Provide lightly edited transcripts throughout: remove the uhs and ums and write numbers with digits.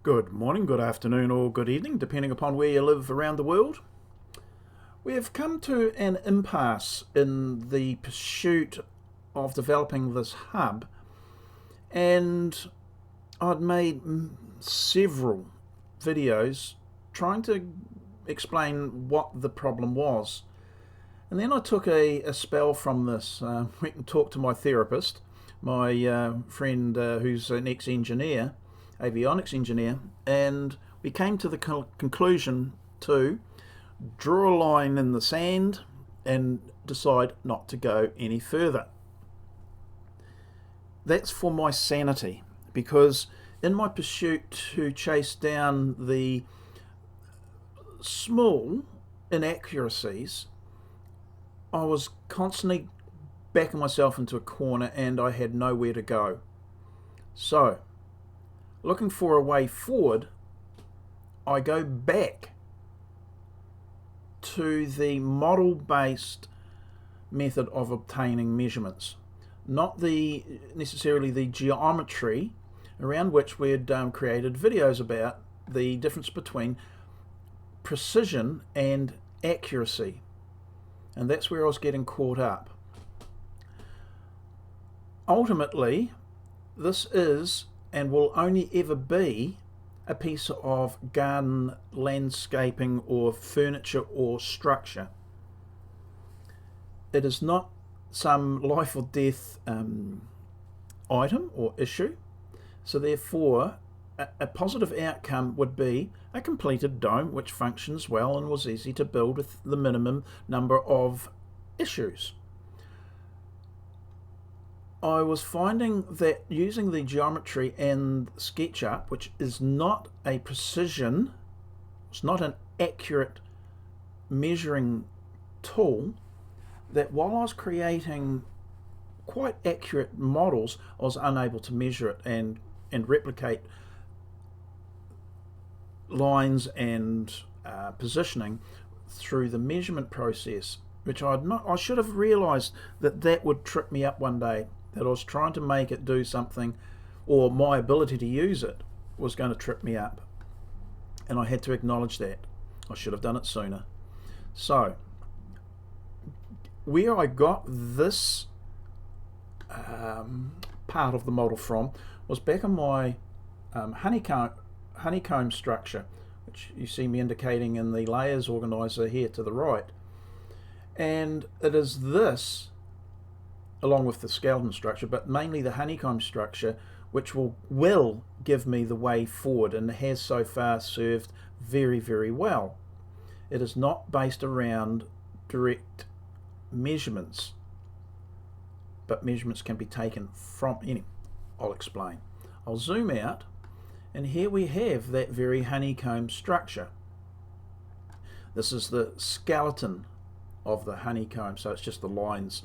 Good morning, good afternoon, or good evening, depending upon where you live around the world. We have come to an impasse in the pursuit of developing this hub, and I'd made several videos trying to explain what the problem was. And then I took a spell from this, went and talked to my therapist, my friend who's an ex-engineer, avionics engineer, and we came to the conclusion to draw a line in the sand and decide not to go any further. That's for my sanity, because in my pursuit to chase down the small inaccuracies, I was constantly backing myself into a corner and I had nowhere to go. So, looking for a way forward, I go back to the model-based method of obtaining measurements, not necessarily the geometry around which we had created videos about the difference between precision and accuracy. And that's where I was getting caught up. Ultimately, this is and will only ever be a piece of garden landscaping or furniture or structure. It is not some life or death item or issue, so therefore a positive outcome would be a completed dome which functions well and was easy to build with the minimum number of issues. I was finding that using the geometry and Sketchup, which is not a precision, it's not an accurate measuring tool, that while I was creating quite accurate models, I was unable to measure it and replicate lines and positioning through the measurement process, which I should have realized that would trip me up one day, that I was trying to make it do something, or my ability to use it was going to trip me up, and I had to acknowledge that. I should have done it sooner. So where I got this part of the model from was back on my honeycomb structure, which you see me indicating in the layers organizer here to the right. And it is this, along with the skeleton structure, but mainly the honeycomb structure, which will give me the way forward and has so far served very, very well. It is not based around direct measurements, but measurements can be taken from any. I'll explain. I'll zoom out, and here we have that very honeycomb structure. This is the skeleton of the honeycomb, so it's just the lines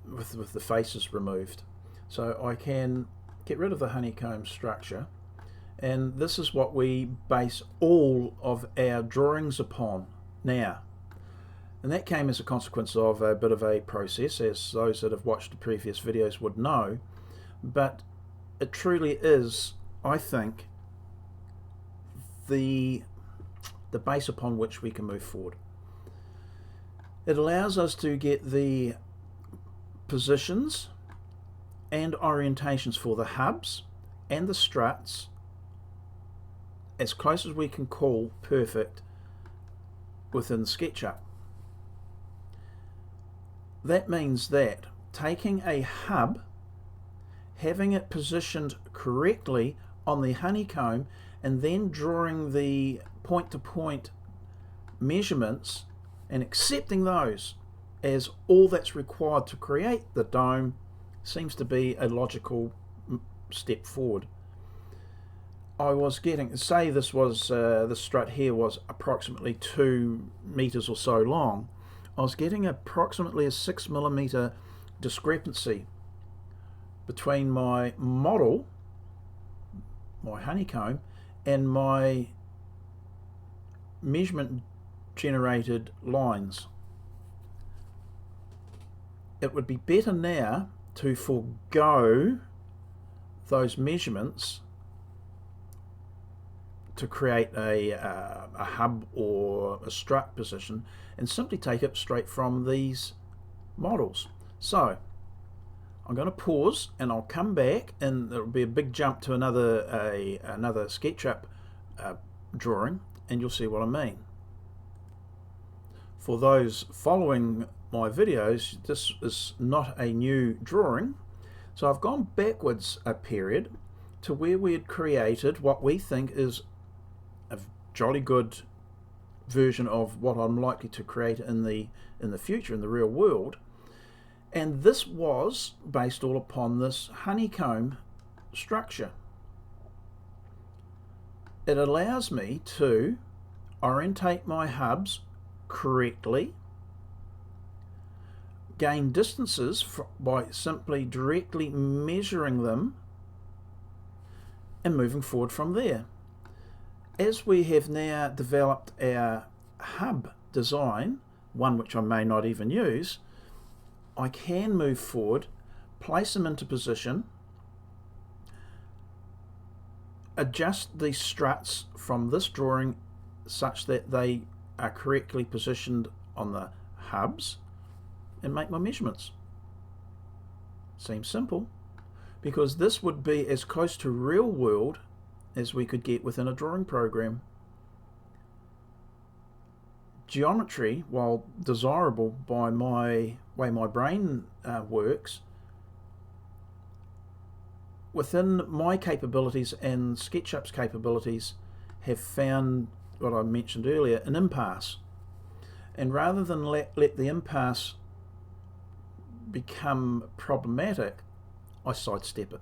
with the faces removed. So I can get rid of the honeycomb structure, and this is what we base all of our drawings upon now. And that came as a consequence of a bit of a process, as those that have watched the previous videos would know, but it truly is, I think, the base upon which we can move forward. It allows us to get the positions and orientations for the hubs and the struts as close as we can call perfect within SketchUp. That means that taking a hub, having it positioned correctly on the honeycomb, and then drawing the point-to-point measurements and accepting those as all that's required to create the dome seems to be a logical step forward. I was getting, say this was, the strut here was approximately 2 meters or so long, I was getting approximately a 6mm discrepancy between my model, my honeycomb, and my measurement generated lines. It would be better now to forego those measurements to create a hub or a strut position and simply take it straight from these models. So I'm going to pause and I'll come back, and there'll be a big jump to another SketchUp drawing, and you'll see what I mean. For those following my videos, this is not a new drawing, so I've gone backwards a period to where we had created what we think is a jolly good version of what I'm likely to create in the future, in the real world. And this was based all upon this honeycomb structure. It allows me to orientate my hubs correctly, gain distances by simply directly measuring them and moving forward from there. As we have now developed our hub design, one which I may not even use, I can move forward, place them into position, adjust the struts from this drawing such that they are correctly positioned on the hubs, and make my measurements. Seems simple, because this would be as close to real world as we could get within a drawing program. Geometry, while desirable by my way my brain works, within my capabilities and SketchUp's capabilities, have found what I mentioned earlier, an impasse. And rather than let the impasse become problematic, I sidestep it.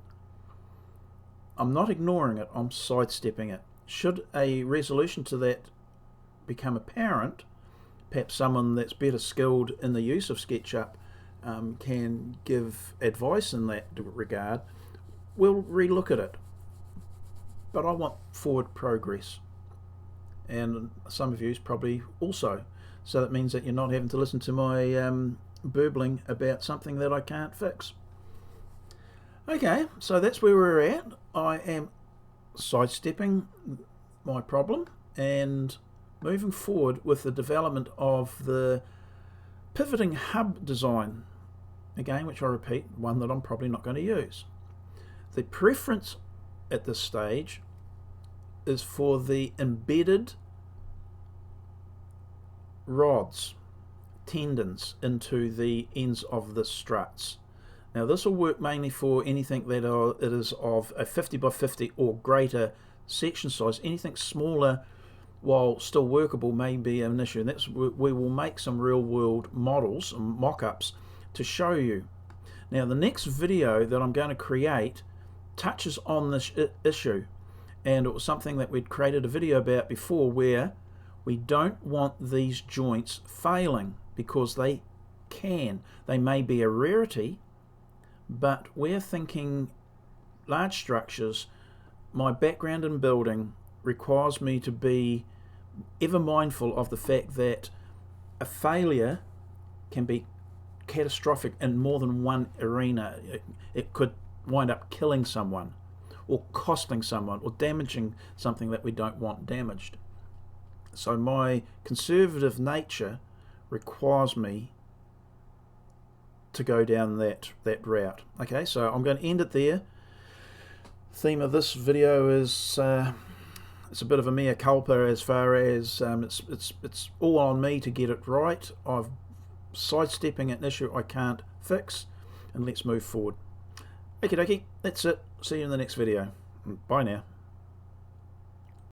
I'm not ignoring it, I'm sidestepping it. Should a resolution to that become apparent, perhaps someone that's better skilled in the use of SketchUp can give advice in that regard, we'll relook at it. But I want forward progress, and some of you probably also, so that means that you're not having to listen to my burbling about something that I can't fix. Okay, so that's where we're at. I am sidestepping my problem and moving forward with the development of the pivoting hub design, again, which I repeat, one that I'm probably not going to use. The preference at this stage is for the embedded rods, tendons into the ends of the struts. Now this will work mainly for anything that it is of a 50 by 50 or greater section size. Anything smaller, while still workable, may be an issue. And that's, we will make some real world models and mock-ups to show you. Now the next video that I'm going to create touches on this issue, and it was something that we'd created a video about before, where we don't want these joints failing, because they may be a rarity, but we're thinking large structures. My background in building requires me to be ever mindful of the fact that a failure can be catastrophic in more than one arena. It could wind up killing someone, or costing someone, or damaging something that we don't want damaged. So my conservative nature requires me to go down that route. Okay, so I'm going to end it there. Theme of this video is it's a bit of a mea culpa, as far as it's all on me to get it right. I'm sidestepping an issue I can't fix, and let's move forward. Okie dokie, that's it. See you in the next video. Bye now.